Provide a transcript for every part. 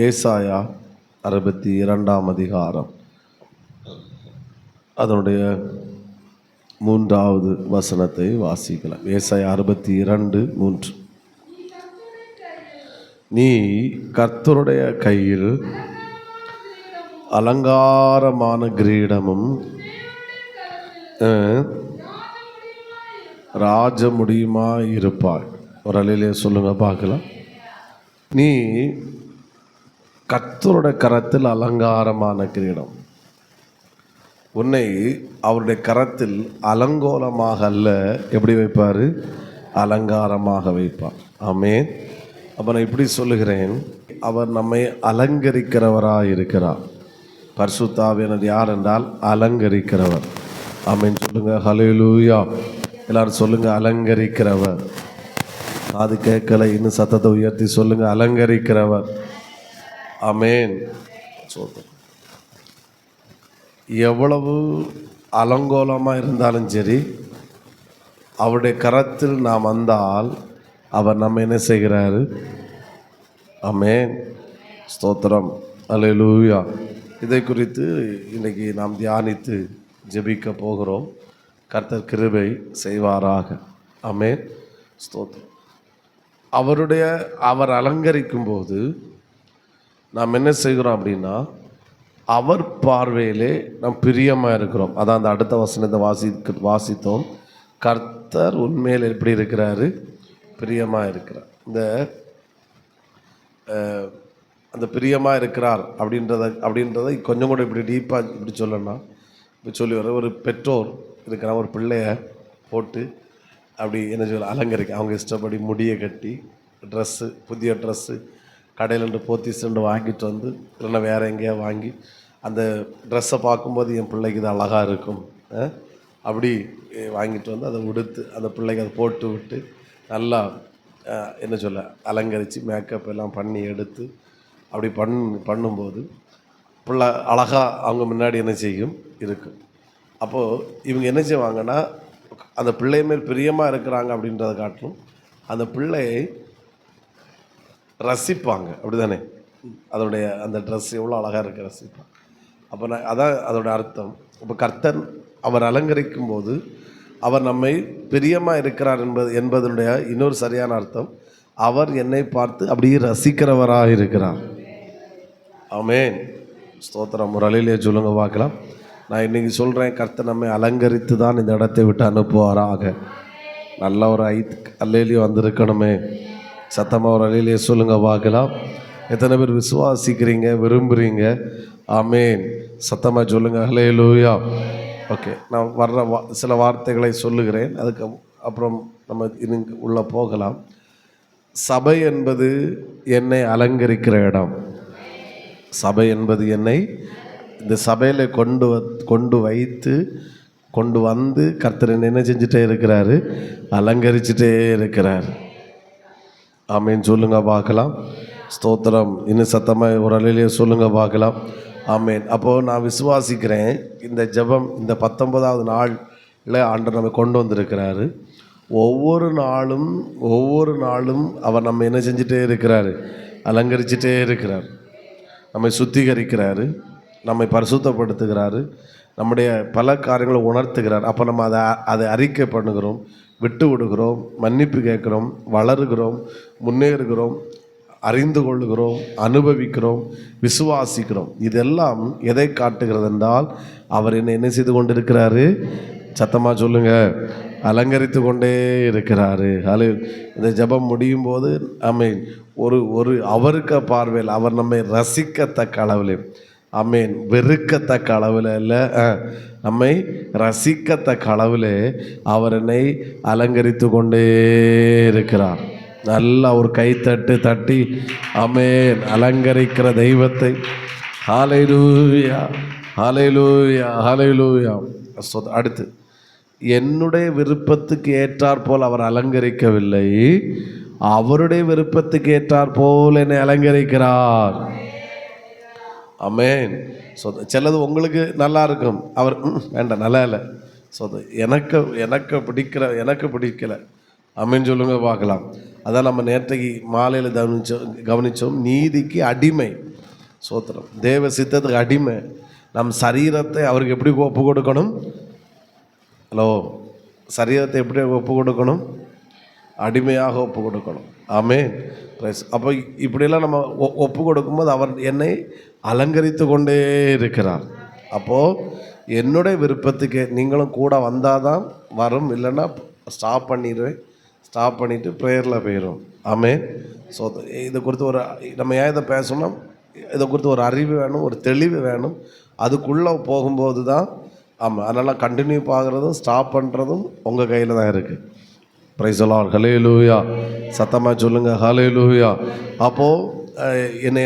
ஏசாயா 62 அதிகாரம் அதனுடைய 3வது வசனத்தை வாசிக்கலாம். ஏசாயா 62:3. நீ கர்த்தருடைய கையில் அலங்காரமான கிரீடமும் ராஜமுடியுமாய் இருப்பாய். ஒரு அலையிலே சொல்லுங்க பார்க்கலாம். நீ கர்த்தருடைய கரத்தில் அலங்காரமான கிரீடம். உன்னை அவருடைய கரத்தில் அலங்கோலமாக அல்ல, எப்படி வைப்பார்? அலங்காரமாக வைப்பார். ஆமென். அப்போ நான் இப்படி சொல்லுகிறேன், அவர் நம்மை அலங்கரிக்கிறவராக இருக்கிறார். பரிசுத்த ஆவியானவர் யார் என்றால் அலங்கரிக்கிறவர். ஆமென் சொல்லுங்க. ஹல்லேலூயா. எல்லாரும் சொல்லுங்க, அலங்கரிக்கிறவர். அது கேட்கல, இன்னும் சத்தத்தை உயர்த்தி சொல்லுங்க, அலங்கரிக்கிறவர். ஆமென். சொல்றேன், எவ்வளவு அலங்கோலமாக இருந்தாலும் சரி, அவருடைய கரத்தில் நாம் வந்தால் அவர் நம்ம என்ன செய்கிறாரு? ஆமென். ஸ்தோத்திரம். அல்லேலூயா. இதை குறித்து இன்றைக்கி நாம் தியானித்து ஜெபிக்க போகிறோம். கர்த்தர் கிருபை செய்வாராக. ஆமென். ஸ்தோத்திரம். அவர் அலங்கரிக்கும் போது நாம் என்ன செய்கிறோம் அப்படின்னா, அவர் பார்வையிலே நாம் பிரியமாக இருக்கிறோம். அதான் அந்த அடுத்த வசனத்தை வாசித்தோம். கர்த்தர் உண்மையில் எப்படி இருக்கிறாரு? பிரியமாக இருக்கிறார். அந்த பிரியமாக இருக்கிறார் அப்படின்றத கொஞ்சம் கூட இப்படி டீப்பாக இப்படி சொல்லணும்னா, இப்போ சொல்லி வர ஒரு பெற்றோர் இருக்கிற ஒரு பிள்ளைய போட்டு அப்படி என்ன சொல்ல அலங்கரிக்க, அவங்க இஷ்டப்படி முடியை கட்டி ட்ரெஸ்ஸு, புதிய ட்ரெஸ்ஸு கடையிலேருந்து போத்திஸ்ட்டு வாங்கிட்டு வந்து, இல்லைன்னா வேறு எங்கேயா வாங்கி அந்த ட்ரெஸ்ஸை பார்க்கும்போது என் பிள்ளைக்கு இது அழகாக இருக்கும் அப்படி வாங்கிட்டு வந்து அதை உடுத்து அந்த பிள்ளைக்கு அதை போட்டு விட்டு நல்லா என்ன சொல்ல அலங்கரித்து மேக்கப் எல்லாம் பண்ணி எடுத்து அப்படி பண்ணும்போது பிள்ளை அழகாக அவங்க முன்னாடி என்ன செய்யும்? இருக்கும். அப்போது இவங்க என்ன செய்வாங்கன்னா, அந்த பிள்ளை மேல் பிரியமாக இருக்கிறாங்க அப்படின்றத காட்டிலும் அந்த பிள்ளையை ரசிப்பாங்க. அப்படி தானே? அதோடைய அந்த ட்ரெஸ் எவ்வளோ அழகாக இருக்க ரசிப்பாங்க. அப்போ அதான் அதோட அர்த்தம். இப்போ கர்த்தர் அவர் அலங்கரிக்கும் போது அவர் நம்மை பிரியமாக இருக்கிறார் என்பதனுடைய இன்னொரு சரியான அர்த்தம், அவர் என்னை பார்த்து அப்படியே ரசிக்கிறவராக இருக்கிறார். ஆமென். ஸ்தோத்திரம். ஒரு அலையிலே சொல்லுங்க பார்க்கலாம். நான் இன்றைக்கி சொல்கிறேன், கர்த்தர் நம்மை அலங்கரித்து தான் இந்த இடத்தை விட்டு அனுப்புவாராக. நல்ல ஒரு அல்லையிலேயே வந்திருக்கணுமே. சத்தமாக ஒரு அலையிலேயே சொல்லுங்க பார்க்கலாம். எத்தனை பேர் விசுவாசிக்கிறீங்க, விரும்புகிறீங்க? ஆமென். சத்தமாக சொல்லுங்கள், ஹல்லேலூயா. ஓகே, நான் வர்ற சில வார்த்தைகளை சொல்லுகிறேன், அதுக்கு அப்புறம் நம்ம இன்னும் உள்ளே போகலாம். சபை என்பது என்னை அலங்கரிக்கிற இடம். சபை என்பது என்னை இந்த சபையில் கொண்டு வந்து கர்த்தர் என்ன செஞ்சுட்டே இருக்கிறாரு? அலங்கரிச்சுட்டே இருக்கிறார். ஆமென் சொல்லுங்க பார்க்கலாம். ஸ்தோத்திரம். இன்னும் சத்தமாக ஒரு அலையிலேயே சொல்லுங்க பார்க்கலாம். ஆமென். அப்போது நான் விசுவாசிக்கிறேன், இந்த ஜெபம் இந்த 19வது நாளில் ஆண்டவர் நம்ம கொண்டு வந்திருக்கிறாரு. ஒவ்வொரு நாளும் அவர் நம்ம என்ன செஞ்சுட்டே இருக்கிறாரு? அலங்கரிச்சுட்டே இருக்கிறார். நம்மை சுத்திகரிக்கிறாரு, நம்மை பரிசுத்தப்படுத்துகிறாரு, நம்முடைய பல காரியங்களை உணர்த்துகிறார். அப்போ நம்ம அதை அறிக்கை பண்ணுகிறோம், விட்டு விடுகிறோம், மன்னிப்பு கேட்குறோம், வளருகிறோம், முன்னேறுகிறோம், அறிந்து கொள்ளுகிறோம், அனுபவிக்கிறோம், விசுவாசிக்கிறோம். இதெல்லாம் எதை காட்டுகிறது என்றால், அவர் என்ன செய்து கொண்டு இருக்கிறாரு? சத்தமாக சொல்லுங்க, அலங்கரித்து கொண்டே இருக்கிறாரு. அது இந்த ஜெபம் முடியும் போது ஆமென், ஒரு அவருக்கு பார்வையில் அவர் நம்மை ரசிக்கத்தக்க அளவில், ஆமென், வெறுக்கத்தக்க அளவில் இல்லை, நம்மை ரசிக்கத்தக்க அளவில் அவர் என்னை அலங்கரித்து கொண்டே இருக்கிறார். நல்லா ஒரு தட்டி ஆமென், அலங்கரிக்கிற தெய்வத்தை. ஹல்லேலூயா, ஹல்லேலூயா, ஹல்லேலூயா. அடுத்து, என்னுடைய விருப்பத்துக்கு ஏற்றாற்போல் அவர் அலங்கரிக்கவில்லை, அவருடைய விருப்பத்துக்கு ஏற்றாற்போல் என்னை அலங்கரிக்கிறார். ஆமென். சிலது உங்களுக்கு நல்லா இருக்கும், அவர் வேண்டாம், நல்லா இல்லை. எனக்கு பிடிக்கல. ஆமென் சொல்லுங்க பார்க்கலாம். அதான் நம்ம நேற்றைக்கு மாலையில் கவனித்தோம். நீதிக்கு அடிமை. சோத்திரம். தேவ சித்தத்துக்கு அடிமை. நம் சரீரத்தை அவருக்கு எப்படி ஒப்பு கொடுக்கணும்? ஹலோ, சரீரத்தை எப்படி ஒப்பு கொடுக்கணும்? அடிமையாக ஒப்பு கொடுக்கணும். ஆமென். அப்போ இப்படியெல்லாம் நம்ம ஒப்பு கொடுக்கும்போது அவர் என்னை அலங்கரித்து கொண்டே இருக்கிறார். அப்போது என்னுடைய விருப்பத்துக்கு நீங்களும் கூட வந்தால் தான் வரும், இல்லைன்னா ஸ்டாப் பண்ணிடுவேன். ஸ்டாப் பண்ணிவிட்டு ப்ரேயரில் போயிடும். ஆமென். ஸோ இதை குறித்து நம்ம ஏன் இதை பேசணும்னா, இதை குறித்து ஒரு அறிவு வேணும், ஒரு தெளிவு வேணும். அதுக்குள்ளே போகும்போது தான். ஆமாம், அதனால் கண்டினியூ பார்க்குறதும் ஸ்டாப் பண்ணுறதும் உங்கள் கையில் தான் இருக்குது. Praise the Lord. ஹல்லேலூயா. சத்தமாக சொல்லுங்கள் ஹல்லேலூயா. அப்போது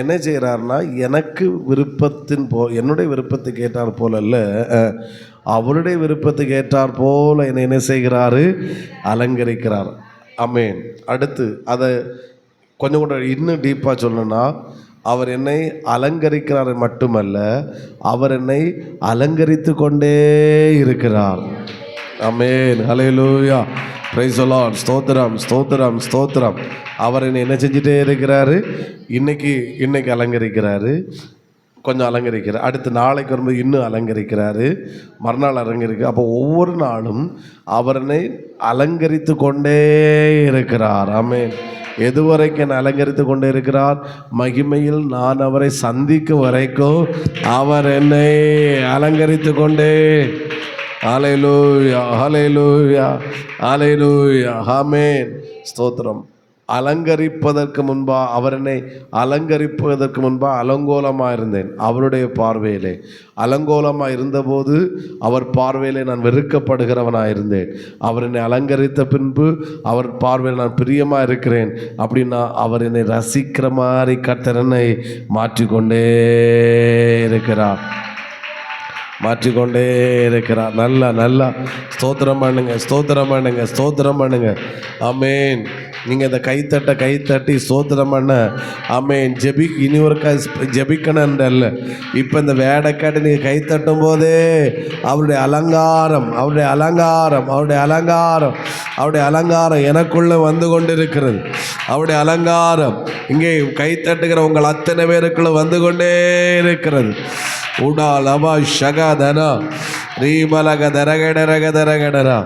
என்ன செய்கிறாருன்னா, எனக்கு விருப்பத்தின் என்னுடைய விருப்பத்துக்கு ஏற்றார் போல் அல்ல, அவருடைய விருப்பத்துக்கு ஏற்றார் போல் என்னை என்ன செய்கிறாரு? அலங்கரிக்கிறார். ஆமென். அடுத்து அதை கொஞ்சம் கூட இன்னும் டீப்பாக சொல்லணும்னா, அவர் என்னை அலங்கரிக்கிறார் மட்டுமல்ல, அவர் என்னை அலங்கரித்து கொண்டே இருக்கிறார். Amen. Hallelujah. Praise the Lord. ஸ்தோத்திரம், ஸ்தோத்திரம், ஸ்தோத்திரம். அவர் என்ன செஞ்சுட்டே இருக்கிறாரு? இன்னைக்கு அலங்கரிக்கிறாரு, கொஞ்சம் அலங்கரிக்கிறார். அடுத்து நாளைக்கு வரும்போது இன்னும் அலங்கரிக்கிறாரு, மறுநாள் அலங்கரிக்கிறார். அப்போ ஒவ்வொரு நாளும் அவரனை அலங்கரித்து கொண்டே இருக்கிறார். ஆமென். எதுவரைக்கும் என்னை அலங்கரித்து கொண்டே இருக்கிறார்? மகிமையில் நான் அவரை சந்திக்கும் வரைக்கும் அவர் என்னை அலங்கரித்து கொண்டே. ஹல்லேலூயா, ஹல்லேலூயா, ஹல்லேலூயா. ஆமென். ஸ்தோத்திரம். அலங்கரிப்பதற்கு முன்பாக அவர் என்னை அலங்கரிப்பதற்கு முன்பாக அலங்கோலமாக இருந்தேன். அவருடைய பார்வையிலே அலங்கோலமாக இருந்தபோது அவர் பார்வையிலே நான் வெறுக்கப்படுகிறவனாக இருந்தேன். அவர் என்னை அலங்கரித்த பின்பு அவர் பார்வையில் நான் பிரியமாக இருக்கிறேன் அப்படின்னா, அவர் என்னை ரசிக்கிற மாதிரி கர்த்தர் என்னை மாற்றிக்கொண்டே இருக்கிறார், மாற்றிக்கொண்டே இருக்கிறார். நல்லா ஸ்தோத்திரம் பண்ணுங்க, ஸ்தோத்திரம் பண்ணுங்க, ஸ்தோத்திரம் பண்ணுங்க. ஆமென். நீங்கள் இந்த கைத்தட்டி ஸ்தோத்திரம் பண்ண. ஆமென். இனி ஒரு ஜெபிக்கணுன்றல்ல, இப்போ இந்த வேடைக்காட்டி நீங்கள் கைத்தட்டும் போதே அவருடைய அலங்காரம், அவருடைய அலங்காரம், அவருடைய அலங்காரம், அவருடைய அலங்காரம் எனக்குள்ளே வந்து கொண்டு இருக்கிறது. அவருடைய அலங்காரம் இங்கே கைத்தட்டுகிற உங்கள் அத்தனை பேருக்குள்ள வந்து கொண்டே இருக்கிறது. உடாலபா ஷகதனா ரீபலகதரகடரகதரகடரா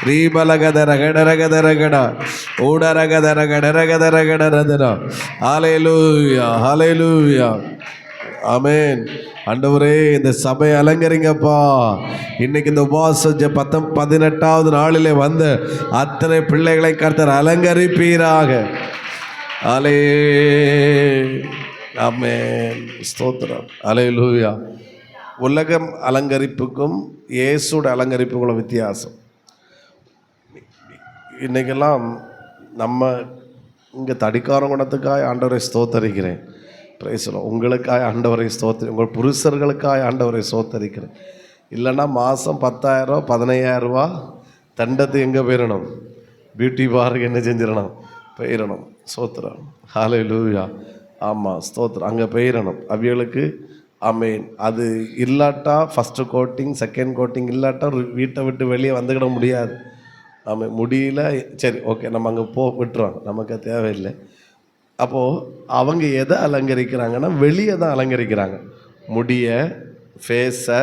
ரீபலகதரகடரகதரகடா ஊடரகதரகடரகதரகடரதரா. ஹல்லேலூயா, ஹல்லேலூயா. ஆமென். ஆண்டவரே, இந்த சபையை அலங்கரிங்கப்பா. இன்னைக்கு இந்த உபவாச 18வது நாளிலே வந்த அத்தனை பிள்ளைகளை கர்த்தர் அலங்கரிப்பீராக. ஹல்லே ஆமென். ஸ்தோத்திரம். ஹல்லேலூயா. உலகம் அலங்கரிப்புக்கும் இயேசுட அலங்கரிப்புக்கும் வித்தியாசம். இன்றைக்கெல்லாம் நம்ம இங்கே தடிக்காரம் குணத்துக்காக ஆண்டவரை ஸ்தோத்தரிக்கிறேன். பிரைஸ்ல உங்களுக்காக ஆண்டவரை உங்கள் புருஷர்களுக்காக ஆண்டவரை ஸ்தோத்தரிக்கிறேன். இல்லைன்னா மாதம் 10,000 15,000 தண்டத்து எங்கே போயிடணும்? பியூட்டி பார்க்கு என்ன செஞ்சிடணும்? போயிடணும். ஸ்தோத்திரம். ஹல்லேலூயா. ஆமாம், ஸ்தோத்திரம். அங்கே போயிடணும் அவிகளுக்கு. ஆமென். அது இல்லாட்டா ஃபஸ்ட்டு கோட்டிங், செகண்ட் கோட்டிங் இல்லாட்டா வீட்டை விட்டு வெளியே வந்துக்கிட முடியாது. ஆமாம், முடியல. சரி, ஓகே, நம்ம அங்கே விட்டுருவாங்க, நமக்கு தேவையில்லை. அப்போது அவங்க எதை அலங்கரிக்கிறாங்கன்னா, வெளியே தான் அலங்கரிக்கிறாங்க. முடிய, ஃபேஸை,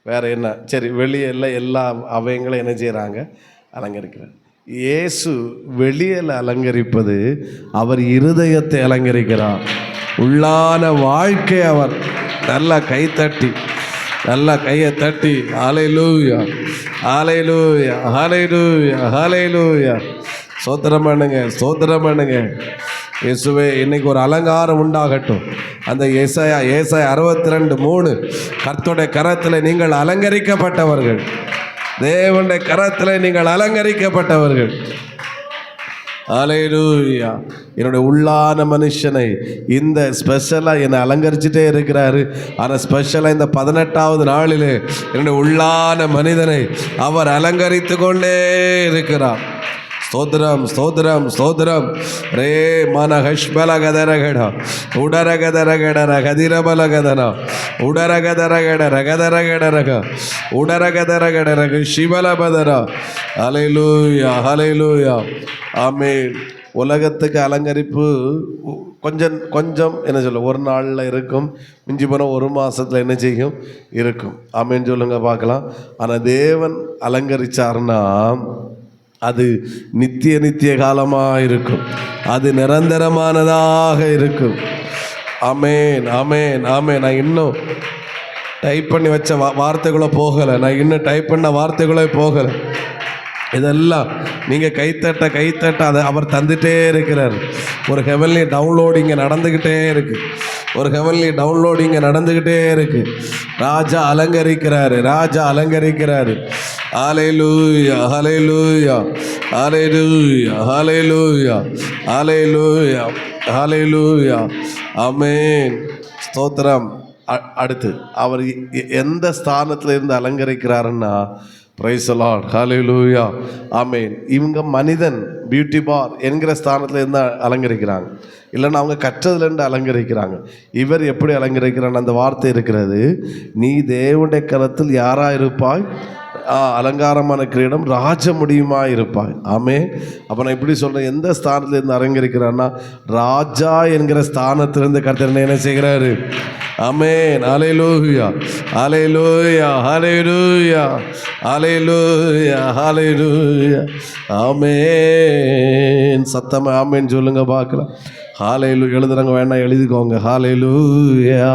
வேறு என்ன, சரி, வெளியே எல்லா அவயங்களும் என்ன செய்கிறாங்க? அலங்கரிக்கிறாங்க. இயேசு வெளியில் அலங்கரிப்பது, அவர் இருதயத்தை அலங்கரிக்கிறார். உள்ளான வாழ்க்கை அவர் நல்லா கைத்தட்டி, நல்லா கையை தட்டி ஹல்லேலூயா, ஹல்லேலூயா, ஹல்லேலூயா, ஹல்லேலூயா. ஸ்தோத்திரம் பண்ணுங்க, ஸ்தோத்திரம் பண்ணுங்க. இயேசுவே, இன்னைக்கு ஒரு அலங்காரம் உண்டாகட்டும். அந்த ஏசாயா 62:3 கர்த்தருடைய கரத்தில் நீங்கள் அலங்கரிக்கப்பட்டவர்கள், தேவனுடைய கரத்தில் நீங்கள் அலங்கரிக்கப்பட்டவர்கள். ஹல்லேலூயா. என்னுடைய உள்ளான மனுஷனை இந்த ஸ்பெஷலாக என்னை அலங்கரிச்சுட்டே இருக்கிறாரு. ஆனால் ஸ்பெஷலாக இந்த 18வது நாளிலே என்னுடைய உள்ளான மனிதனை அவர் அலங்கரித்து கொண்டே இருக்கிறார். ஸ்தோத்திரம், ஸ்தோத்திரம், ஸ்தோத்திரம். ரே மன ஹஷ்பலகதரகட உடரகதரகடர கதிரபலகதன உடரகதரகட ரகதரகடரக உடரகதரகடரக சிவலபதர. ஹல்லேலூயா, ஹல்லேலூயா. ஆமென். உலகத்துக்கு அலங்கரிப்பு கொஞ்சம் கொஞ்சம் என்ன சொல்ல ஒரு நாளில் இருக்கும், மிஞ்சி போனால் ஒரு மாதத்தில் என்ன செய்யும் இருக்கும். ஆமேன்னு சொல்லுங்க பார்க்கலாம். ஆனால் தேவன் அலங்கரிச்சாருன்னா அது நித்திய நித்திய காலமாக இருக்கும், அது நிரந்தரமானதாக இருக்கும். ஆமேன் ஆமேன் ஆமேன். நான் இன்னும் டைப் பண்ணி வச்ச வார்த்தைகளோ போகலை, நான் இன்னும் டைப் பண்ண வார்த்தைகளோ போகலை. இதெல்லாம் நீங்கள் கைத்தட்ட அதை அவர் தந்துகிட்டே இருக்கிறார். ஒரு ஹெவன்லி டவுன்லோடிங்க நடந்துக்கிட்டே இருக்குது, ஒரு ஹெவன்லி டவுன்லோடிங்க நடந்துக்கிட்டே இருக்குது. ராஜா அலங்கரிக்கிறாரு, ராஜா அலங்கரிக்கிறாரு. ஹல்லேலூயா ஹல்லேலூயா ஹல்லேலூயா ஹல்லேலூயா ஹல்லேலூயா ஹல்லேலூயா. ஆமென், ஸ்தோத்திரம். அடுத்து அவர் எந்த ஸ்தானத்தில் இருந்து அலங்கரிக்கிறாருன்னா, பிரைஸ் தி லார்ட், ஹல்லேலூயா, ஆமென். இவங்க மனிதன் பியூட்டி பார் என்கிற ஸ்தானத்தில் இருந்து அலங்கரிக்கிறாங்க, இல்லைன்னா அவங்க கற்றதுலேருந்து அலங்கரிக்கிறாங்க. இவர் எப்படி அலங்கரிக்கிறான்னு அந்த வார்த்தை இருக்கிறது, நீ தேவனுடைய கரத்தில் யாராக இருப்பாய், அலங்காரமான கிரீடம் ராஜ முடியுமா இருப்பாய். ஆமென். அப்போ நான் இப்படி சொல்கிறேன், எந்த ஸ்தானத்திலேருந்து அலங்கரிக்கிறான்னா, ராஜா என்கிற ஸ்தானத்திலிருந்து கர்த்தர் என்ன செய்கிறாரு. ஆமென், ஹல்லேலூயா ஹல்லேலூயா ஹல்லேலூயா ஹல்லேலூயா ஹல்லேலூயா. ஆமென், சத்தமாக ஆமென் சொல்லுங்க பார்க்கலாம். ஹல்லேலூயா எழுதுறவங்க வேணா எழுதிக்கோங்க. ஹல்லேலூயா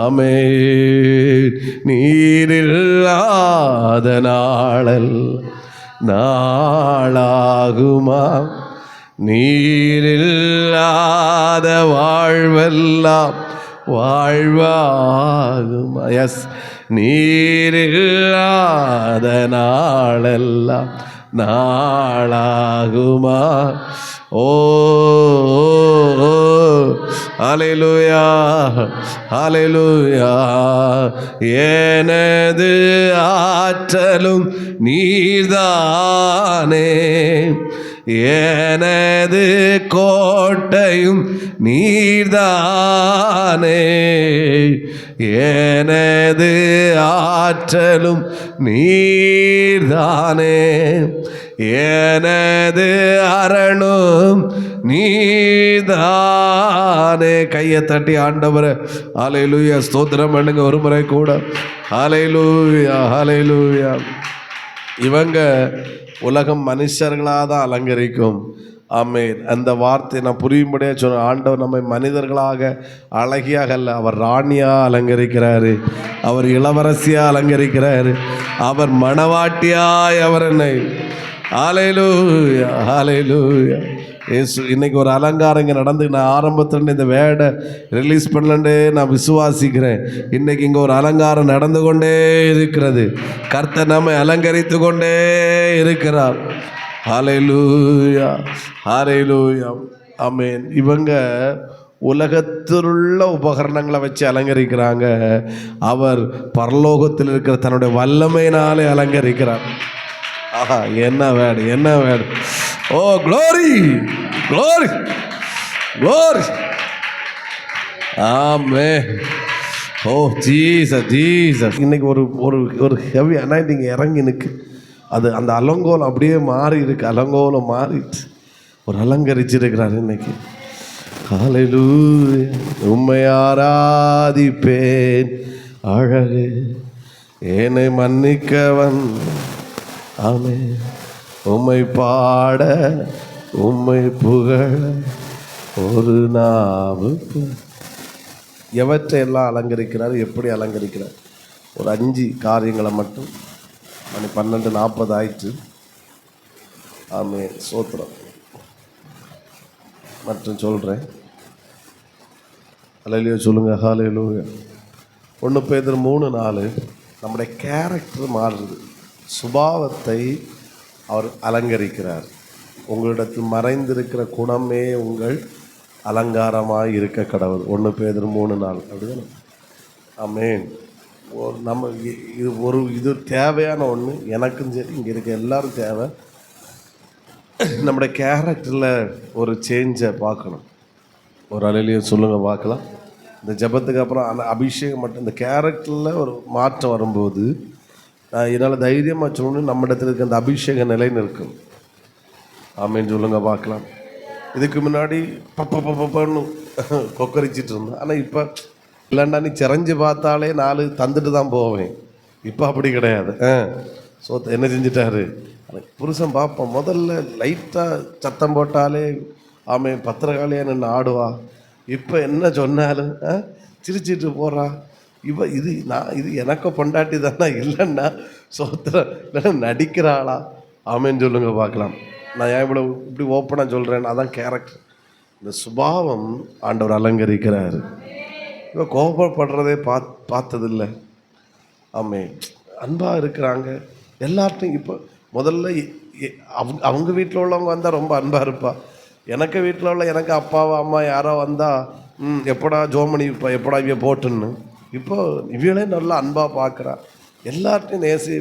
ஆமென். நீரில்லாத நாளல் நாளாகுமா, நீரில்லாத வாழ்வெல்லாம் வாழ்வாகுமா. எஸ், நீரில்லாத நாளெல்லாம் நாளாகுமா. ஓ ஹல்லேலூயா ஹல்லேலூயா. எனது ஆற்றலும் நீர்தானே, எனது கோட்டையும் நீர்தானே, எனது ஆற்றலும் நீர்தானே, எனது அரணும் நீர்தானே. கையை தட்டி ஆண்டவரே ஹல்லேலூயா ஸ்தோத்திரம் பண்ணுங்க ஒரு முறை கூட. ஹல்லேலூயா ஹல்லேலூயா. இவங்க உலகம் மனுஷர்களாக தான் அலங்கரிக்கும். ஆமென். அந்த வார்த்தை நான் புரியும்படியாக சொன்ன, ஆண்டவர் நம்மை மனிதர்களாக அழகியாக அல்ல, அவர் ராணியாக அலங்கரிக்கிறாரு, அவர் இளவரசியாக அலங்கரிக்கிறாரு, அவர் மணவாட்டியாய் அவர் என்னை. ஹல்லேலூயா ஹல்லேலூயா. ஏசு இன்னைக்கு ஒரு அலங்காரம் இங்கே நடந்து, நான் ஆரம்பத்தில் இந்த வேர்டை ரிலீஸ் பண்ணலண்டே நான் விசுவாசிக்கிறேன். இன்னைக்கு இங்கே ஒரு அலங்காரம் நடந்து கொண்டே இருக்கிறது. கர்த்தர் நம்மை அலங்கரித்து கொண்டே இருக்கிறார். ஹல்லேலூயா ஹல்லேலூயா ஆமென். இவங்க உலகத்திலுள்ள உபகரணங்களை வச்சு அலங்கரிக்கிறாங்க, அவர் பரலோகத்தில் இருக்கிற தன்னுடைய வல்லமையினாலே அலங்கரிக்கிறார். ஆஹா, என்ன வேர்டு என்ன word. Oh glory glory glory. Amen. Oh Jesus Jesus. இன்னைக்கு ஒரு ஒரு ஒரு ஹெவி அனாயிண்டிங் இறங்கி நிற்கு. அது அந்த அலங்கோலம் அப்படியே மாறி இருக்கு, அலங்கோலம் மாறிட்டு ஒரு அலங்கரிச்சிருக்கிறார் இன்னைக்கு. ஹல்லேலூயா. உம்மை ஆராதிப்பேன் அழகு என்னை மன்னிக்கவன். ஆமென். உம்மை பாட உம்மை புகழ ஒரு நாவுக்கு. எவற்றையெல்லாம் அலங்கரிக்கிறார், எப்படி அலங்கரிக்கிறார்? ஒரு 5 காரியங்களை மட்டும். மணி 12:40 ஆயிற்று. ஆமென், ஸ்தோத்திரம். மற்றும் சொல்கிறேன். ஹல்லேலூயா சொல்லுங்க. ஹல்லேலூயா. 1 பேதுரு 3:4. நம்முடைய கேரக்டர் மாறுறது, சுபாவத்தை அவர் அலங்கரிக்கிறார். உங்களிடத்தில் மறைந்திருக்கிற குணமே உங்கள் அலங்காரமாக இருக்க கடவுள். 1 பேதுரு 3:4. அப்படிதானே? ஆமென். நம்ம இது தேவையான ஒன்று, எனக்கும் சரி இங்கே இருக்க எல்லாரும் தேவை. நம்முடைய கேரக்டரில் ஒரு சேஞ்சை பார்க்கணும். ஒரு ஹல்லேலூயா சொல்லுங்க பார்க்கலாம். இந்த ஜெபத்துக்கு அப்புறம் அந்த அபிஷேகம் மட்டும், இந்த கேரக்டரில் ஒரு மாற்றம் வரும்போது என்னால் தைரியமாக சொல்லணும், நம்ம இடத்துல இருக்க அந்த அபிஷேக நிலை நிற்கும். ஆமென் சொல்லுங்க பார்க்கலாம். இதுக்கு முன்னாடி பப்பன்னு கொக்கரிச்சிட்டு இருந்தேன். ஆனால் இப்போ இல்லைண்டா நீ சிறஞ்சு பார்த்தாலே 4 தந்துட்டு தான் போவேன். இப்போ அப்படி கிடையாது. ஸோ என்ன செஞ்சிட்டாரு புருஷன் பார்ப்போம். முதல்ல லைட்டாக சத்தம் போட்டாலே பத்திரகாளியாக நின்று ஆடுவா. இப்போ என்ன சொன்னாலும் சிரிச்சிட்டு போகிறா. இது எனக்கு பொண்டாட்டி தானே இல்லைன்னா சோத்திரம் இல்லைன்னா நடிக்கிறாளா? ஆமேன்னு சொல்லுங்க பார்க்கலாம். நான் ஏன் இவ்வளோ இப்படி ஓப்பனாக சொல்கிறேன், அதான் கேரக்டர். இந்த சுபாவம் ஆண்டவர் அலங்கரிக்கிறாரு. இப்போ கோபப்படுறதே பார்த்ததில்லை. அன்பாக இருக்கிறாங்க எல்லார்ட்டையும். இப்போ முதல்ல அவங்க வீட்டில் உள்ளவங்க வந்தால் ரொம்ப அன்பாக இருப்பா. எனக்கு வீட்டில் உள்ள எனக்கு அப்பாவோ அம்மா யாரோ வந்தால் எப்படா ஜோமணி இப்போ எப்படா இவ போட்டுன்னு. இப்போ இவளே நல்லா அன்பாக பார்க்குறா, எல்லார்ட்டையும் நேசி.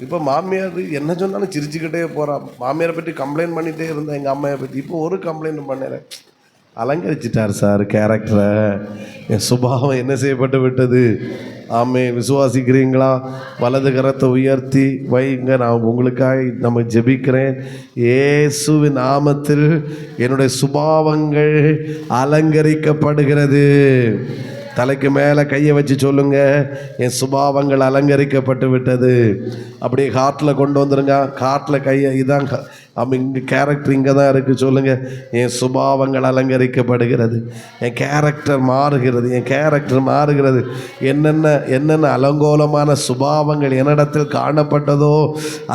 இப்போ மாமியார் என்ன சொன்னாலும் சிரிச்சுக்கிட்டே போகிறா. மாமியாரை பற்றி கம்ப்ளைண்ட் பண்ணிகிட்டே இருந்தேன் எங்கள் அம்மையை பற்றி. இப்போ ஒரு கம்ப்ளைண்ட் பண்ணல. அலங்கரிச்சிட்டார் சார் கேரக்டரை. என் சுபாவம் என்ன செய்யப்பட்டு விட்டது. விசுவாசிக்கிறீங்களா? வலது கரத்தை உயர்த்தி வைங்க. நான் உங்களுக்காக நம்ம ஜெபிக்கிறேன். இயேசுவின் நாமத்தில் என்னுடைய சுபாவங்கள் அலங்கரிக்கப்படுகிறது. தலைக்கு மேலே கையை வச்சு சொல்லுங்க, என் சுபாவங்கள் அலங்கரிக்கப்பட்டு விட்டது. அப்படியே காட்டில் கொண்டு வந்துருங்க. காட்டில் கையை இதான் இங்கே கேரக்டர் இங்கே தான் இருக்குது. சொல்லுங்கள், என் சுபாவங்கள் அலங்கரிக்கப்படுகிறது. என் கேரக்டர் மாறுகிறது. என் கேரக்டர் மாறுகிறது. என்னென்ன அலங்கோலமான சுபாவங்கள் என்னிடத்தில் காணப்பட்டதோ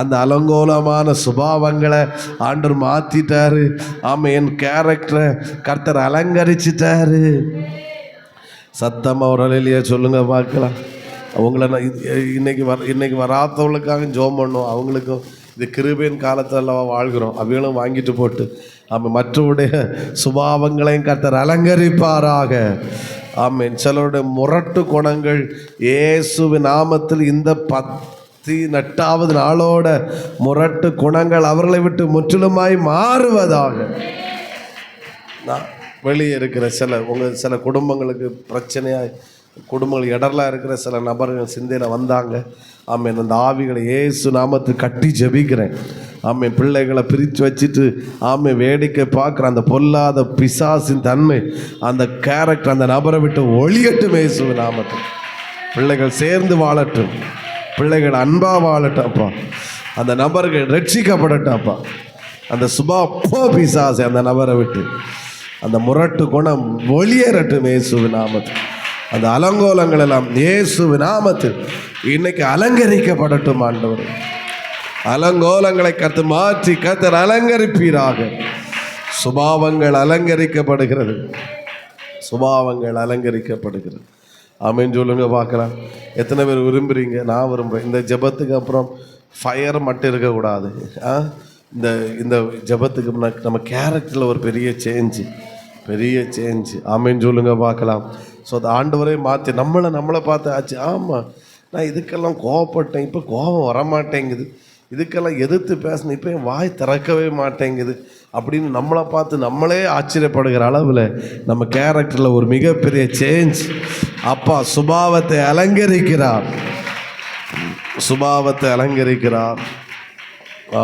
அந்த அலங்கோலமான சுபாவங்களை ஆண்டவர் மாற்றிட்டாரு. என் கேரக்டரை கர்த்தர் அலங்கரிச்சிட்டாரு. சத்தமாக ஒரு அலையிலேயே சொல்லுங்க பார்க்கலாம். அவங்கள நான் இன்னைக்கு வராதவங்களுக்காக ஜோம் பண்ணுவோம். அவங்களுக்கும் இது கிருபையின் காலத்தில் வாழ்கிறோம். அவைகளும் வாங்கிட்டு போட்டு மற்றவருடைய சுபாவங்களையும் கர்த்தர் அலங்கரிப்பாராக. சிலருடைய முரட்டு குணங்கள் இயேசுவின் நாமத்தில் இந்த 18வது நாளோட முரட்டு குணங்கள் அவர்களை விட்டு முற்றிலுமாய் மாறுவதாக. நான் வெளியே இருக்கிற சில குடும்பங்களுக்கு பிரச்சனையாக குடும்பங்கள் இடரலாக இருக்கிற சில நபர்கள் சிந்தையில் வந்தாங்க. அந்த ஆவிகளை இயேசு நாமத்துக்கு கட்டி ஜெபிக்கிறேன். பிள்ளைகளை பிரித்து வச்சுட்டு வேடிக்கை பார்க்குற அந்த பொல்லாத பிசாசின் தன்மை, அந்த கேரக்டர் அந்த நபரை விட்டு ஒளியட்டும் இயேசு நாமத்தில். பிள்ளைகள் சேர்ந்து வாழட்டும். பிள்ளைகள் அன்பாக வாழட்டும் அப்பா. அந்த நபர்கள் ரட்சிக்கப்படட்டும் அப்பா. அந்த பிசாசை அந்த நபரை விட்டு அந்த முரட்டு குணம் ஒளியேறட்டும் இயேசுவின் நாமத்தில். அந்த அலங்கோலங்கள் எல்லாம் இயேசுவின் நாமத்தில் இன்னைக்கு அலங்கரிக்கப்படட்டும் ஆண்டவர். அலங்கோலங்களை கத்து மாற்றி கர்த்தர் அலங்கரிப்பீராக. சுபாவங்கள் அலங்கரிக்கப்படுகிறது. சுபாவங்கள் அலங்கரிக்கப்படுகிறது. ஆமென் சொல்லுங்க பார்க்கலாம். எத்தனை பேர் விரும்புகிறீங்க? நான் விரும்புகிறேன். இந்த ஜெபத்துக்கு அப்புறம் ஃபயர் மட்டும் இருக்கக்கூடாது. இந்த ஜெபத்துக்கு நம்ம கேரக்டரில் ஒரு பெரிய சேஞ்சு. ஆமென் சொல்லுங்க பார்க்கலாம். ஸோ அந்த ஆண்டவரே மாற்றி நம்மளை பார்த்து ஆச்சு. நான் இதுக்கெல்லாம் கோவப்பட்டேன், இப்போ கோபம் வரமாட்டேங்குது. இதுக்கெல்லாம் எதிர்த்து பேசணும், இப்போ என் வாய் திறக்கவே மாட்டேங்குது அப்படின்னு நம்மளை பார்த்து நம்மளே ஆச்சரியப்படுகிற அளவில் நம்ம கேரக்டரில் ஒரு மிகப்பெரிய சேஞ்ச். அப்பா சுபாவத்தை அலங்கரிக்கிறார்.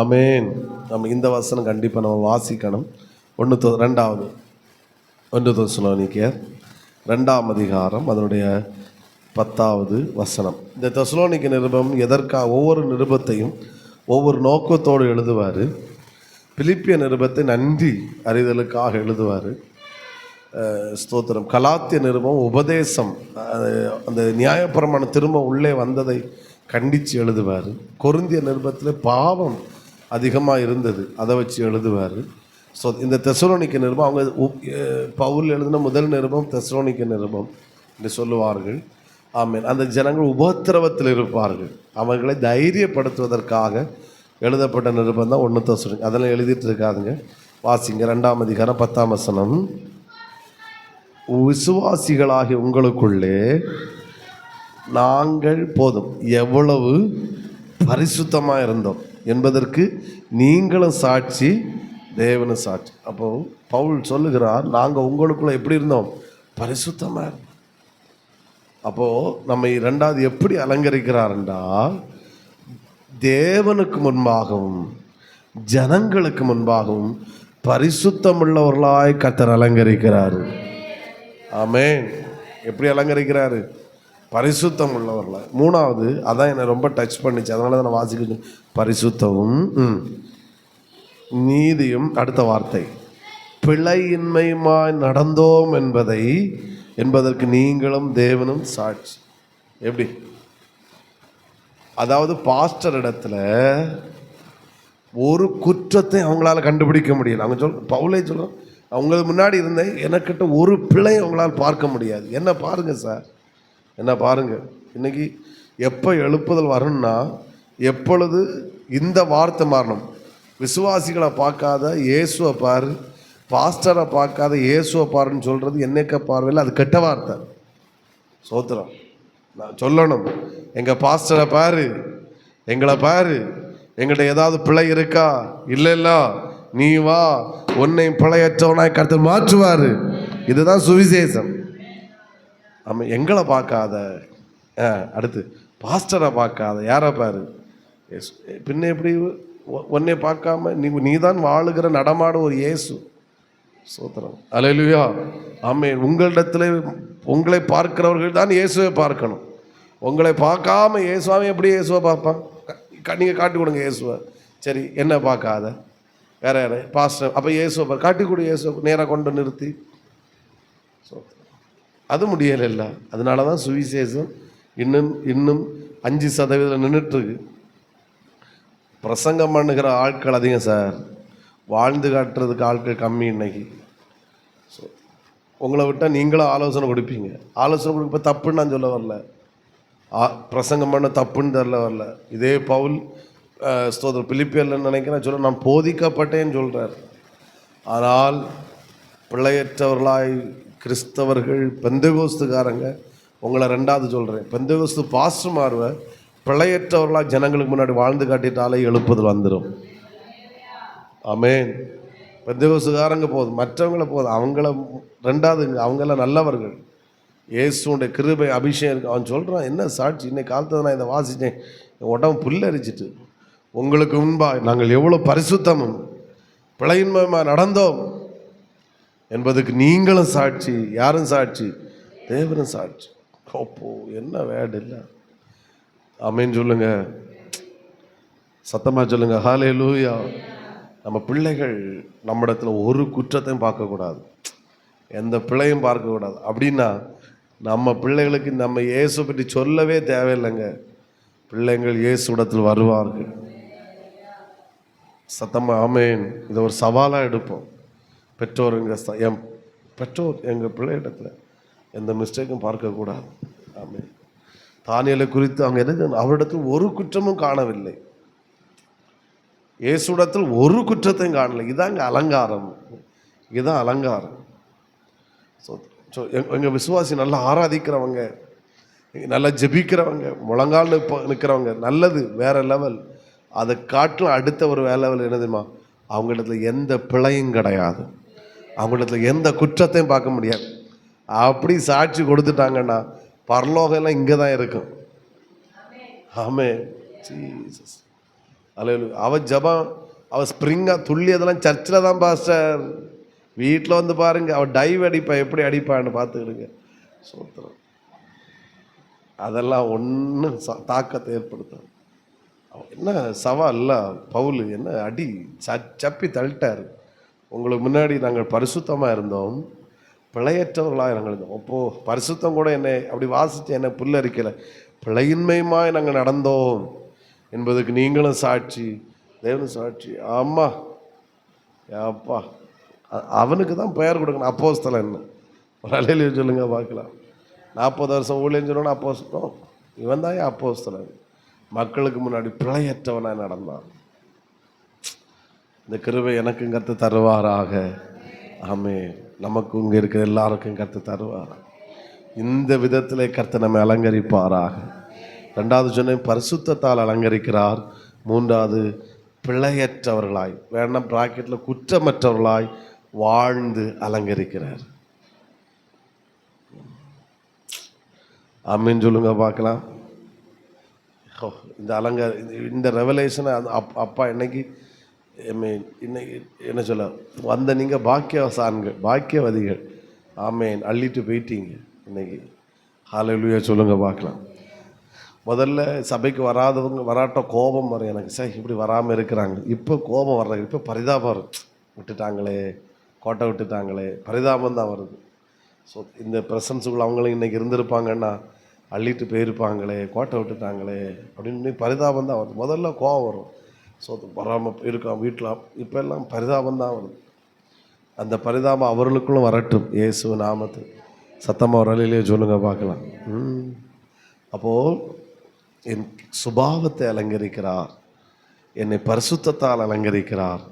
ஆமேன். நம்ம இந்த வசனம் கண்டிப்பாக நம்ம வாசிக்கணும். 1 தெசலோனிக்கேயர் 2ஆம் அதிகாரம் அதனுடைய 10வது வசனம். இந்த தெசலோனிக்க நிருபம் எதற்காக ஒவ்வொரு நிருபத்தையும் ஒவ்வொரு நோக்கத்தோடு எழுதுவார். பிலிப்பிய நிருபத்தை நன்றி அறிதலுக்காக எழுதுவார். ஸ்தோத்திரம். கலாத்திய நிருபம் உபதேசம், அந்த நியாயப்பிரமாணம் திரும்ப உள்ளே வந்ததை கண்டித்து எழுதுவார். கொரிந்திய நிருபத்தில் பாவம் அதிகமாக இருந்தது, அதை வச்சு எழுதுவார். ஸோ இந்த தெசலோனிக்க நிருபம் அவங்க பவுல் எழுதின முதல் நிருபம் தெசலோனிக்க நிருபம் என்று சொல்லுவார்கள். அந்த ஜனங்கள் உபத்திரவத்தில் இருப்பார்கள். அவர்களை தைரியப்படுத்துவதற்காக எழுதப்பட்ட நிருபம் தான் 1 தெசலோனிக்க. அதெல்லாம் எழுதிட்டு இருக்காதுங்க, வாசிங்க. 2ஆம் அதிகாரம் 10ஆம் வசனம். விசுவாசிகளாகிய உங்களுக்குள்ளே நாங்கள் போதும் எவ்வளவு பரிசுத்தமாக இருந்தோம் என்பதற்கு நீங்களும் சாட்சி, தேவனும் சாட்சி. அப்போது பவுல் சொல்லுகிறார், நாங்கள் உங்களுக்குள்ளே எப்படி இருந்தோம்? பரிசுத்தமாக இருந்தோம். அப்போது நம்ம 2வது எப்படி அலங்கரிக்கிறார் என்றால், தேவனுக்கு முன்பாகவும் ஜனங்களுக்கு முன்பாகவும் பரிசுத்தம் உள்ளவர்களாய் கர்த்தர் அலங்கரிக்கிறாரு. ஆமென். எப்படி அலங்கரிக்கிறாரு? பரிசுத்தம் உள்ளவர்களாய். மூணாவது, அதான் என்னை ரொம்ப டச் பண்ணிச்சு, அதனால தான் நான் வாசிக்க, பரிசுத்தமும் நீதியும், அடுத்த வார்த்தை பிழையின்மையுமாய் நடந்தோம் என்பதற்கு நீங்களும் தேவனும் சாட்சி. எப்படி? அதாவது பாஸ்டர் இடத்துல ஒரு குற்றத்தை அவங்களால கண்டுபிடிக்க முடியல. அவங்க பவுலே சொல்கிறோம், அவங்களுக்கு முன்னாடி இருந்தேன், எனக்கிட்ட ஒரு பிழை அவங்களால் பார்க்க முடியாது. என்ன பாருங்க சார், என்ன பாருங்க. இன்னைக்கு எப்போ எழுப்புதல் வரணும்னா, எப்பொழுது இந்த வார்த்தை மாறணும். விசுவாசிகளை பார்க்காத இயேசுவை பாரு, பாஸ்டரை பார்க்காத இயேசுவை பாருன்னு சொல்கிறது என்னைக்க பார்வையில் அது கெட்ட வார்த்தை. சோத்திரம். நான் சொல்லணும், எங்கள் பாஸ்டரை பாரு, எங்களை பாரு, எங்கிட்ட ஏதாவது பிழை இருக்கா? இல்லைல்ல, நீ வா, உன்னை பிழையற்றவனாய் கர்த்தர் மாற்றுவார். இதுதான் சுவிசேஷம். ஆமாம். எங்களை பார்க்காத, அடுத்து பாஸ்டரை பார்க்காத, யாரை பாரு, பின்ன எப்படி உன்னை பார்க்காம நீ தான் வாழுகிற நடமாட ஒரு இயேசு. சோத்திரம். அல்லேலூயா. ஆமென். உங்களிடத்துல உங்களை பார்க்கிறவர்கள் தான் இயேசுவை பார்க்கணும். உங்களை பார்க்காம இயேசுவாவே எப்படி இயேசுவை பார்ப்பான்? நீங்கள் காட்டி கொடுங்க இயேசுவை. சரி, என்ன பார்க்காத வேற யாரை? பாஸ்டர். அப்போ இயேசுவை காட்டி கொடு, இயேசுவை நேராக கொண்டு நிறுத்தி. அது முடியலைல்ல. அதனால தான் சுவிசேஷம் இன்னும் 5% நின்றுட்டுருக்கு. பிரசங்கம் பண்ணுகிற ஆட்கள் அதிகம் சார், வாழ்ந்து காட்டுறதுக்கு ஆட்கள் கம்மி இன்னைக்கு. ஸோ உங்களை விட்டால் நீங்களும் ஆலோசனை கொடுப்பீங்க. ஆலோசனை கொடுப்ப தப்புன்னு நான் சொல்ல வரல, பிரசங்கம் பண்ண தப்புன்னு தரல வரல. இதே பவுல் ஸ்தோத்திரம் பிலிப்பியர்ல நினைக்கிறேன் சொல்ல, நான் போதிக்கப்பட்டேன்னு சொல்கிறார். ஆனால் பிழையற்றவர்களாய் கிறிஸ்தவர்கள், பெந்தகோஸ்துக்காரங்க, உங்களை ரெண்டாவது சொல்கிறேன், பெந்தகோஸ்து பாஸ்டர் மாறுவ பிழையற்றவர்களாக ஜனங்களுக்கு முன்னாடி வாழ்ந்து காட்டிட்டாலே எழுப்புதல் வந்துடும். ஆமென். பெந்தகோஸ்துக்காரங்க போதும், மற்றவங்கள போதும், அவங்கள ரெண்டாவதுங்க. அவங்களாம் நல்லவர்கள், இயேசுடைய கிருபை அபிஷேகம் இருக்கு. அவன் சொல்கிறான், என்ன சாட்சி, இன்னைக்கு காலத்தில் நான் இதை வாசித்தேன், என் உடம்பு புல்லரிச்சிட்டு. உங்களுக்கு முன்பாக நாங்கள் எவ்வளோ பரிசுத்தமும் பிழையின்மையுமாக நடந்தோம் என்பதுக்கு நீங்களும் சாட்சி. யாரும் சாட்சி? தேவனும் சாட்சி. அப்போ என்ன வேடு இல்லை. ஆமென் சொல்லுங்க, சத்தமாக சொல்லுங்க. ஹல்லேலூயா. நம்ம பிள்ளைகள் நம்மிடத்துல ஒரு குற்றத்தையும் பார்க்கக்கூடாது, எந்த பிள்ளையும் பார்க்கக்கூடாது. அப்படின்னா நம்ம பிள்ளைகளுக்கு நம்ம இயேசு பற்றி சொல்லவே தேவையில்லைங்க. பிள்ளைங்கள் இயேசுடத்தில் வருவார்கள். சத்தமாக ஆமென். இதை ஒரு சவாலாக எடுப்போம். என் பெற்றோர் எங்கள் பிள்ளையிடத்தில் எந்த மிஸ்டேக்கும் பார்க்கக்கூடாது. ஆமென். தானியேலை குறித்து அவங்க என்ன, அவரிடத்தில் ஒரு குற்றமும் காணவில்லை, இயேசுடத்தில் ஒரு குற்றத்தையும் காணலை. இதாங்க அலங்காரம், இதுதான் அலங்காரம். ஸோ எங்கள் விசுவாசி நல்லா ஆராதிக்கிறவங்க, நல்லா ஜெபிக்கிறவங்க, முழங்கால் நிற்கிறவங்க, நல்லது, வேற லெவல். அதை காட்டிலும் அடுத்த ஒரு வேற லெவல் என்னதுமா, அவங்களிடத்துல எந்த பிழையும் கிடையாது, அவங்களிடத்துல எந்த குற்றத்தையும் பார்க்க முடியாது. அப்படி சாட்சி கொடுத்துட்டாங்கன்னா பரலோகம் இங்கே தான் இருக்கும். ஆமென். ஜீசஸ். அல்லேலூயா. அவ ஜபம், அவள் ஸ்ப்ரிங்காக துள்ளி அதெல்லாம் சர்ச்சில் தான் பாஸ்டர். வீட்டில் வந்து பாருங்க, அவள் டைவ் அடிப்பா, எப்படி அடிப்பான்னு பார்த்துக்கிடுங்க. சோத்திரம். அதெல்லாம் ஒன்றும் தாக்கத்தை ஏற்படுத்தும். என்ன சவால் இல்லை, பவுல் என்ன அடி சப்பி தள்ளிட்டார். உங்களுக்கு முன்னாடி நாங்கள் பரிசுத்தமாக இருந்தோம், பிழையற்றவர்களாக நாங்கள் இருந்தோம். அப்போது பரிசுத்தம் கூட என்னை அப்படி வாசித்து என்னை புல்லரிக்கலை. பிழையின்மையுமாய் நாங்கள் நடந்தோம் என்பதுக்கு நீங்களும் சாட்சி, தேவனும் சாட்சி. ஆமாம் அப்பா, அவனுக்கு தான் பெயர் கொடுக்கணும் அப்போஸ்தலன். என்ன ஒரு அலையில சொல்லுங்க பார்க்கலாம். 40 வருஷம் ஊழியம் சொல்லணும் அப்போஸ்தலன், இவன் தான் அப்போஸ்தலன். மக்களுக்கு முன்னாடி பிழையற்றவனாக நடந்தான். இந்த கிருபை எனக்கும் கர்த்தர் தருவாராக. ஆமென். நமக்கு இங்கே இருக்கிற எல்லாருக்கும் கர்த்தர் தருவாராக. இந்த விதத்தில் கர்த்தர் நம்மை அலங்கரிப்பாராக. ரெண்டாவது சொன்னேன், பரிசுத்தத்தால் அலங்கரிக்கிறார். மூன்றாவது, பிழையற்றவர்களாய், வேணாம் பிராக்கெட்டில் குற்றமற்றவர்களாய் வாழ்ந்து அலங்கரிக்கிறார். ஆமென் சொல்லுங்க பார்க்கலாம். இந்த ரெவலேஷனை அப்பா இன்னைக்கு இன்னைக்கு என்ன சொல்ல வந்த நீங்கள் பாக்கியவதிகள். ஆமேன். அள்ளிட்டு போயிட்டீங்க இன்னைக்கு. ஹல்லேலூயா சொல்லுங்கள் பார்க்கலாம். முதல்ல சபைக்கு வராட்ட கோபம் வரும் எனக்கு. சார் இப்படி வராமல் இருக்கிறாங்க. இப்போ கோபம் வர்றாங்க. இப்போ பரிதாபம் வரும். விட்டுட்டாங்களே, கோட்டை விட்டுட்டாங்களே, பரிதாபம் தான் வருது. ஸோ இந்த ப்ரெசன்ஸுக்குள்ள அவங்களும் இன்றைக்கி இருந்திருப்பாங்கன்னா அள்ளிட்டு போயிருப்பாங்களே, கோட்டை விட்டுட்டாங்களே அப்படின்னு பரிதாபம் தான் வருது. முதல்ல கோபம் வரும். ஸோ வராமல் இருக்கான் வீட்டில். இப்போ எல்லாம் பரிதாபம் தான் வருது. அந்த பரிதாபம் அவர்களுக்குள்ளும் வரட்டும் இயேசு நாமத்து. சத்தமாக ஒரு அலையிலே சொல்லுங்கள் பார்க்கலாம். அப்போது என் சுபாவத்தை அலங்கரிக்கிறார், என்னை பரிசுத்தத்தால் அலங்கரிக்கிறார்,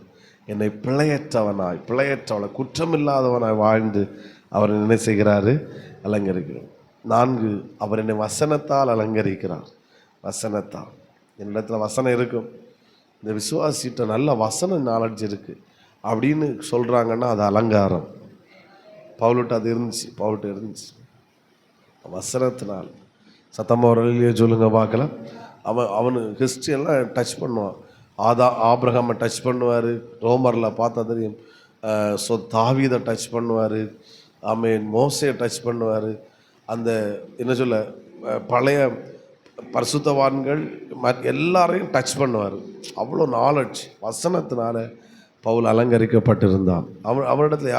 என்னை பிழையற்றவளை குற்றமில்லாதவனாய் வாழ்ந்து அவர் என்ன செய்கிறாரு? அலங்கரிக்கிறார். 4, அவர் என்னை வசனத்தால் அலங்கரிக்கிறார். வசனத்தால் என்னிடத்துல வசனம் இருக்கும். இந்த விசுவாசிட்ட நல்ல வசன நாலேஜ் இருக்குது அப்படின்னு சொல்கிறாங்கன்னா அது அலங்காரம். பவுலுட்ட இருந்துச்சு வசனத்தினால். சத்தமாக ஒரு அலையிலே சொல்லுங்க பார்க்கலாம். அவனு ஹிஸ்ட்ரியெல்லாம் டச் பண்ணுவான். ஆபிரகாமை டச் பண்ணுவார். ரோமரில் பார்த்தா தெரியும். தாவீதை டச் பண்ணுவார். மோசையை டச் பண்ணுவார். அந்த என்ன சொல்ல பழைய பரிசுத்தவான்கள் எல்லாரையும் டச் பண்ணுவார். அவ்வளோ நாலெட்ஜ் வசனத்தினால பவுல் அலங்கரிக்கப்பட்டிருந்தான். அவனிடத்துல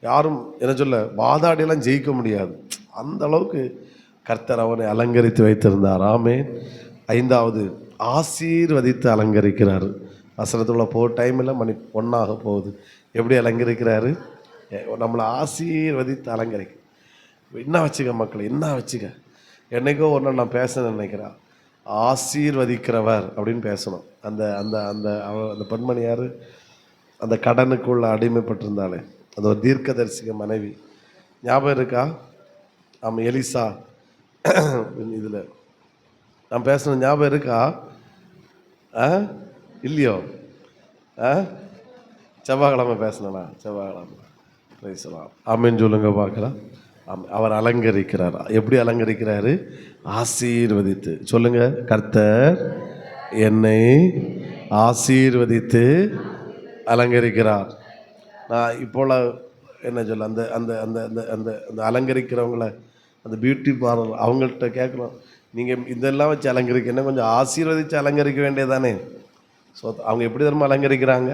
யாரும் என்ன சொல்ல வாதாடியெல்லாம் ஜெயிக்க முடியாது. அந்த அளவுக்கு கர்த்தர் அவனை அலங்கரித்து வைத்திருந்தார். ஆமென். 5வது ஆசீர்வதித்து அலங்கரிக்கிறார். வசனத்துக்குள்ள டைமில் மணி 1 போகுது. எப்படி அலங்கரிக்கிறாரு? நம்மளை ஆசீர்வதித்து அலங்கரிக்க. என்ன வச்சுக்க மக்களை, என்ன வச்சுக்க. என்னைக்கோ ஒன்று நான் பேசணும்னு நினைக்கிறேன். ஆசீர்வதிக்கிறவர் அப்படின்னு பேசணும். அந்த அந்த அந்த அந்த பெண்மணி யார்? அந்த கடனுக்குள்ள அடிமைப்பட்டிருந்தாலே அந்த ஒரு தீர்க்கதரிசிக மனைவி. ஞாபகம் இருக்கா? ஆமாம், எலிசா. இதில் நான் பேசணும் ஞாபகம் இருக்கா? இல்லையோ? செவ்வாய்க்கிழமை பேசினா? செவ்வாய்க்கிழமை பேசலாம். ஆமேன்னு சொல்லுங்க பார்க்கலாம். அவர் அலங்கரிக்கிறார். எப்படி அலங்கரிக்கிறாரு? ஆசீர்வதித்து. சொல்லுங்க, கர்த்தர் என்னை ஆசீர்வதித்து அலங்கரிக்கிறார். நான் இப்போல என்ன சொல்ல அந்த அந்த அந்த அந்த அந்த அந்த அலங்கரிக்கிறவங்கள, அந்த பியூட்டி பார்லர் அவங்கள்ட்ட கேட்கணும், நீங்கள் இதெல்லாம் வச்சு அலங்கரிக்க என்ன கொஞ்சம் ஆசீர்வதித்து அலங்கரிக்க வேண்டியதானே? ஸோ அவங்க எப்படி தரமா அலங்கரிக்கிறாங்க?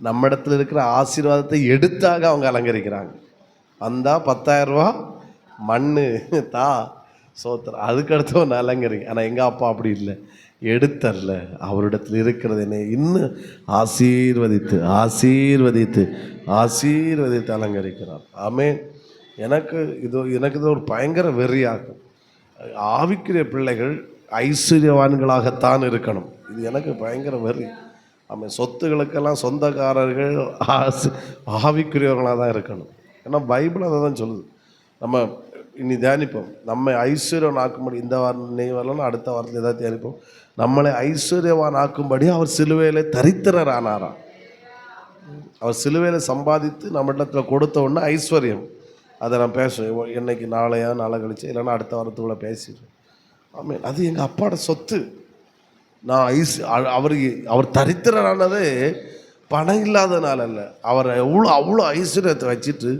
நம்ம இடத்துல இருக்கிற ஆசீர்வாதத்தை எடுத்தாக அவங்க அலங்கரிக்கிறாங்க. வந்தால் 10,000 ரூபா மண்ணு தா சோத்திரம், அதுக்கடுத்து ஒன்று அலங்கரிங்க. ஆனால் எங்கள் அப்பா அப்படி இல்லை, எடுத்தரல. அவரிடத்தில் இருக்கிறது என்னை இன்னும் ஆசீர்வதித்து ஆசீர்வதித்து ஆசீர்வதித்து அலங்கரிக்கிறார். ஆமென். எனக்கு இது ஒரு பயங்கர வெறியாகும். ஆவிக்குரிய பிள்ளைகள் ஐஸ்வர்யவான்களாகத்தான் இருக்கணும். இது எனக்கு பயங்கர வெறி. ஆமாம், சொத்துக்களுக்கெல்லாம் சொந்தக்காரர்கள் ஆவிக்குரியவர்களாக தான் இருக்கணும். ஏன்னா பைபிள் அதை தான் சொல்லுது. நம்ம இனி தியானிப்போம். நம்ம ஐஸ்வர்யவான் ஆக்கும்படி இந்த வாரம் நெய் வரலன்னா அடுத்த வாரத்தில் ஏதாவது தியானிப்போம். நம்மளை ஐஸ்வர்யவான் ஆக்கும்படி அவர் சிலுவையிலே தரித்திரர் ஆனாராம். அவர் சிலுவையில் சம்பாதித்து நம்ம இடத்துல கொடுத்த ஒன்று ஐஸ்வர்யம். அதை நான் பேசுவேன் என்னைக்கு, நாளை கழிச்சு, இல்லைன்னா அடுத்த வாரத்துக்குள்ளே பேசிடுவேன். ஆமாம், அது எங்கள் அப்பாவோட சொத்து. நான் அவர் தரித்திரரானதே பணம் இல்லாதனால அல்ல. அவர் அவ்வளோ ஐஸ்வர்யத்தை வச்சுட்டு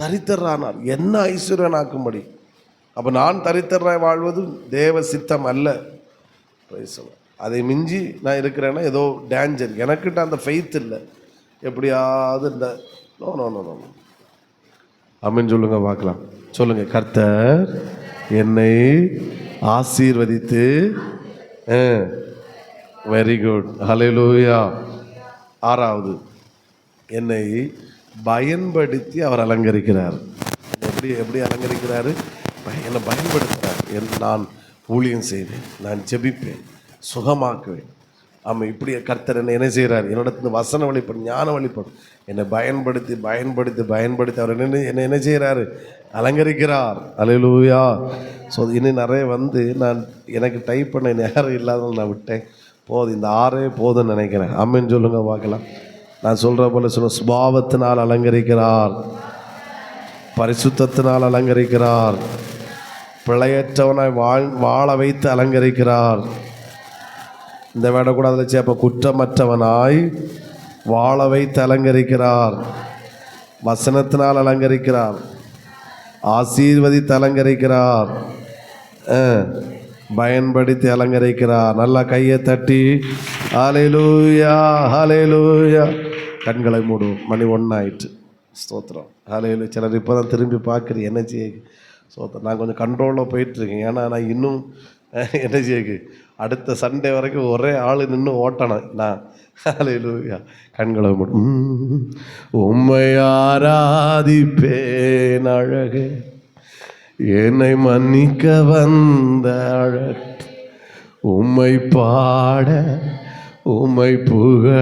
தரித்திரரானார். என்ன ஐஸ்வர்யனாக்கும்படி. அப்போ நான் தரித்திரராய் வாழ்வது தேவ சித்தம் அல்ல. அதை மிஞ்சி நான் இருக்கிறேன்னா ஏதோ டேஞ்சர். எனக்கிட்ட அந்த ஃபெய்த் இல்லை. எப்படியாவது இந்த நோ நோ நோ நோ அம்மன் சொல்லுங்க பார்க்கலாம். சொல்லுங்க, கர்த்தர் என்னை ஆசீர்வதித்து. வெரி குட், ஹல்லேலூயா. 6வது, என்னை பயன்படுத்தி அவர் அலங்கரிக்கிறார். எப்படி அலங்கரிக்கிறாரு? என்னை பயன்படுத்துகிறார். நான் ஊழியம் செய்வேன், நான் ஜெபிப்பேன், சுகமாக்குவேன். ஆமாம், இப்படி கர்த்தர் என்ன செய்கிறார்? என்னிடத்துல வசன வழிபடும், ஞான வழிபடும். என்னை பயன்படுத்தி பயன்படுத்தி பயன்படுத்தி அவர் என்னை என்ன செய்கிறாரு? அலங்கரிக்கிறார். ஹல்லேலூயா. ஸோ இன்னும் நிறைய நான் எனக்கு டைப் பண்ண நேரம் இல்லாதனால நான் விட்டேன். போதும், இந்த 6 போதும்னு நினைக்கிறேன். ஆமென் சொல்லுங்க பார்க்கலாம். நான் சொல்கிற போல சுபாவத்தினால் அலங்கரிக்கிறார், பரிசுத்தத்தினால் அலங்கரிக்கிறார், பிழையற்றவனாய் வாழ வைத்து அலங்கரிக்கிறார், இந்த வேட கூட அதில் சேப்ப குற்றமற்றவனாய் வாழ வைத்து அலங்கரிக்கிறார். வசனத்தினால் அலங்கரிக்கிறார், ஆசீர்வதித்து அலங்கரிக்கிறார், பயன்படுத்தி அலங்கரிக்கிறார். நல்லா கையை தட்டி ஹல்லேலூயா ஹல்லேலூயா. கண்களை மூடும். மணி 1 ஆயிட்டு. ஸ்தோத்திரம். ஹல்லேலூயா. சிலர் இப்போ தான் திரும்பி பார்க்குறீங்க என்ன செய்ய. ஸ்தோத்திரம். நான் கொஞ்சம் கண்ட்ரோலில் போயிட்டுருக்கேன். ஏன்னா நான் இன்னும் என்ன செய்ய அடுத்த சண்டே வரைக்கும் ஒரே ஆள் நின்று ஓட்டணும் நான். ஹல்லேலூயா. கண்களை மூடும். உம்மை ஆராதிப்பேன் அழகே, என்னை மன்னிக்க வந்த அழகு, உம்மை பாட உம்மை புகழ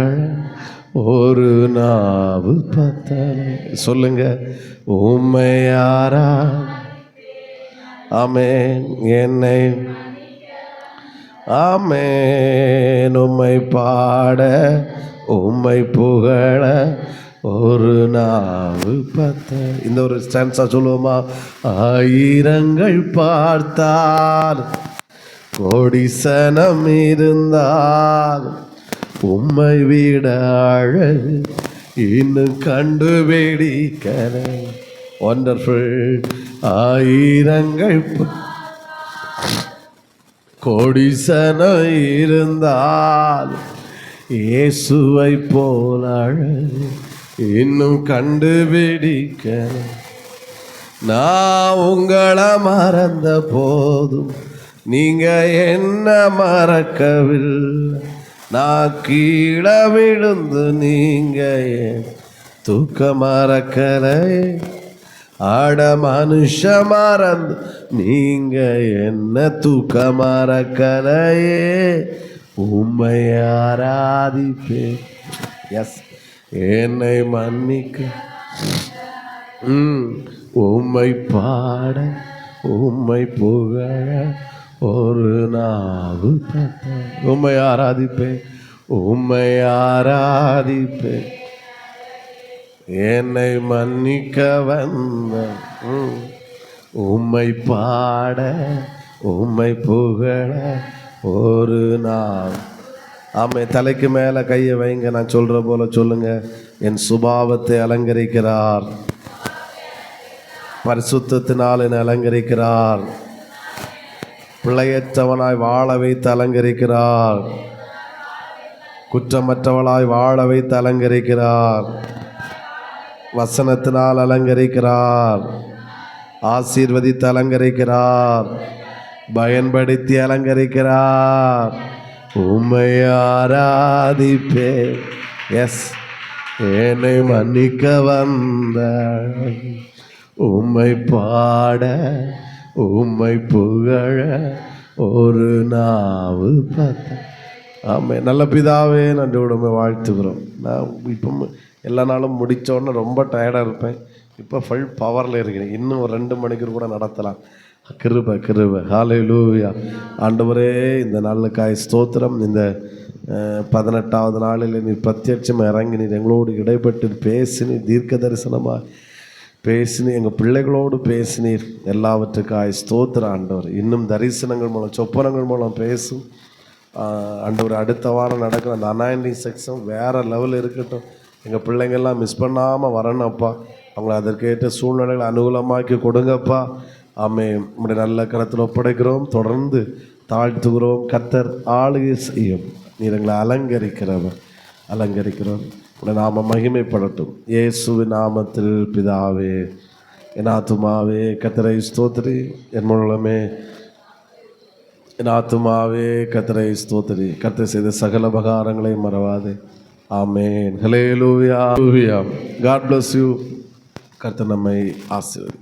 ஒரு நாவு பத்தலை. சொல்லுங்க. உம்மை யாரா ஆமென், என்னை ஆமென், உம்மை பாட உம்மை புகழ ஒரு நாவு பத்தலை. இந்த ஒரு ஸ்டான்ஸா சொல்லுவோமா? ஆயிரங்கள் பார்த்தால் கோடிசனம் இருந்தால் உம்மை விட அழகு இன்னும் கண்டுபிடிக்கலை. வண்டர்ஃபுல். ஆயிரங்கள் கோடிசனம் இருந்தால் இயேசுவை போல அழகு இன்னும் கண்டுபிடிக்கலை. நான் உங்களை மறந்த போதும் நீங்க என்ன மறக்கவில்லை. நான் கீழே விழுந்து நீங்க என் தூக்க மறக்கலை. ஆட மனுஷ மறந்து நீங்க என்ன தூக்க மறக்கலையே. உம்மை ஆராதிப்பேன். எஸ். என்னை மன்னிக்க உம்மை பாட உம்மை புகழ ஒரு நாவு பத்தலை. உம்மை ஆராதிப்பேன், உம்மை ஆராதிப்பேன், என்னை மன்னிக்க வந்த உம்மை பாட உம்மை புகழ ஒரு நாள். ஆமை. தலைக்கு மேலே கையை வைங்க. நான் சொல்கிற போல சொல்லுங்க. என் சுபாவத்தை அலங்கரிக்கிறார், பரிசுத்தத்தினால் என்னை அலங்கரிக்கிறார், பிழையற்றவனாய் வாழ வைத்து அலங்கரிக்கிறார், குற்றமற்றவளாய் வாழ வைத்து அலங்கரிக்கிறார், வசனத்தினால் அலங்கரிக்கிறார், ஆசீர்வதித்து அலங்கரிக்கிறார், பயன்படுத்தி அலங்கரிக்கிறார். உம்மை ஆராதிப்பேன். எஸ். என்னை மன்னிக்க வந்த உம்மை பாட உம்மை புகழ ஒரு நாவு பத்தலை. ஆமாம். நல்ல பிதாவே நன்றி உடம்பை வாழ்த்துக்கிறோம். நான் இப்போ எல்லா நாளும் முடித்தோடனே ரொம்ப டயர்டாக இருப்பேன். இப்போ ஃபுல் பவரில் இருக்கிறேன். இன்னும் ஒரு 2 மணிக்கு கூட நடத்தலாம். கிருபை கிருபை. ஹல்லேலூயா. ஆண்டவரே, இந்த நாளுக்காய் ஸ்தோத்திரம். இந்த 18வது நாளில் நீர் பிரத்யட்சமாக இறங்கி நீர் எங்களோடு இடைப்பட்டு பேசினீர், தீர்க்க தரிசனமாக பேசினீர், எங்கள் பிள்ளைகளோடு பேசினீர். எல்லாவற்றுக்காய் ஸ்தோத்திரம் ஆண்டவர். இன்னும் தரிசனங்கள் மூலம் சொப்பனங்கள் மூலம் பேசும் ஆண்டவர். அடுத்த வாரம் நடக்கிற அந்த அனாயிண்டிங் செக்ஷன் வேறு லெவலில் இருக்கட்டும். எங்கள் பிள்ளைங்கள்லாம் மிஸ் பண்ணாமல் வரணும்ப்பா. அவங்கள அதற்கேற்ற சூழ்நிலைகளை அனுகூலமாக்கி கொடுங்கப்பா. ஆமே. நம்முடைய நல்ல கரத்தில் ஒப்படைக்கிறோம். தொடர்ந்து தாழ்த்துகிறோம். கர்த்தர் ஆளுகை செய்யும். நீர் எங்களை அலங்கரிக்கிறவர், அலங்கரிக்கிறோம். உடைய நாம மகிமைப்படட்டும். இயேசுவின் நாமத்தில் பிதாவே. என் ஆத்துமாவே கர்த்தரை ஸ்தோத்திரி, என் மூலமே என் ஆத்துமாவே கர்த்தரை ஸ்தோத்திரி. கர்த்தர் செய்த சகல உபகாரங்களை மறவாதே. ஆமென். ஹல்லேலூயா. God bless you. கர்த்தர் நம்மை ஆசீர்வதி.